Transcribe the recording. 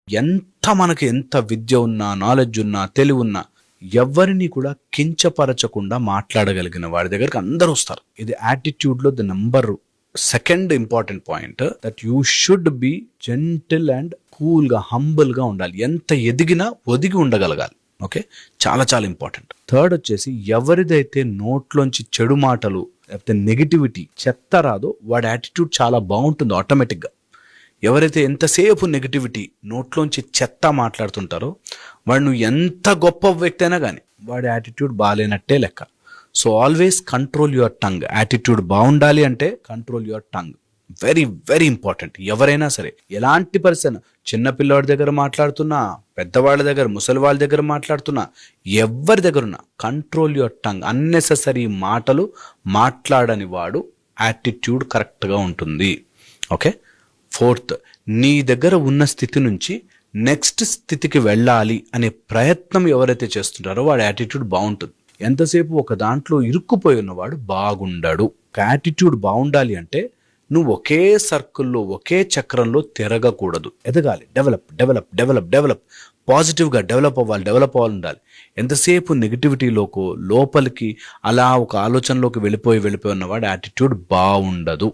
ఎంత విద్య ఉన్నా, నాలెడ్జ్ ఉన్నా, తెలివి ఉన్నా, ఎవరిని కూడా కించపరచకుండా మాట్లాడగలిగిన వాడి దగ్గరికి అందరూ వస్తారు. ఇది యాటిట్యూడ్లో the number second important point, that you should be gentle and కూల్గా, హంబుల్గా ఉండాలి. ఎంత ఎదిగినా ఒదిగి ఉండగలగాలి. ఓకే, చాలా చాలా ఇంపార్టెంట్. థర్డ్ వచ్చేసి, ఎవరిదైతే నోట్లోంచి చెడు మాటలు లేకపోతే నెగిటివిటీ, చెత్త రాదో వాడి యాటిట్యూడ్ చాలా బాగుంటుంది ఆటోమేటిక్గా. ఎవరైతే ఎంతసేపు నెగిటివిటీ, నోట్లోంచి చెత్త మాట్లాడుతుంటారో వాడు, నువ్వు ఎంత గొప్ప వ్యక్తి అయినా కానీ వాడి యాటిట్యూడ్ బాగాలేనట్టే లెక్క. So always control your tongue. Attitude బాగుండాలి అంటే control your tongue. Very very important. ఎవరైనా సరే, ఎలాంటి పర్సన్, చిన్నపిల్లవాడి దగ్గర మాట్లాడుతున్నా, పెద్దవాళ్ళ దగ్గర, ముసలి వాళ్ళ దగ్గర మాట్లాడుతున్నా, ఎవరి దగ్గర ఉన్నా కంట్రోల్ యువర్ టంగ్. అన్నెసెసరీ మాటలు మాట్లాడని వాడు యాటిట్యూడ్ కరెక్ట్గా ఉంటుంది. ఓకే. ఫోర్త్, నీ దగ్గర ఉన్న స్థితి నుంచి నెక్స్ట్ స్థితికి వెళ్ళాలి అనే ప్రయత్నం ఎవరైతే చేస్తుంటారో వాడి యాటిట్యూడ్ బాగుంటుంది. ఎంతసేపు ఒక దాంట్లో ఇరుక్కుపోయి ఉన్నవాడు బాగుండడు. యాటిట్యూడ్ బాగుండాలి అంటే నువ్వు ఒకే సర్కిల్లో, ఒకే చక్రంలో తిరగకూడదు. ఎదగాలి, డెవలప్ డెవలప్ డెవలప్ డెవలప్, పాజిటివ్గా డెవలప్ అవ్వాలి ఉండాలి. ఎంతసేపు నెగిటివిటీలోకి, లోపలికి అలా ఒక ఆలోచనలోకి వెళ్ళిపోయి ఉన్నవాడు యాటిట్యూడ్ బాగుండదు.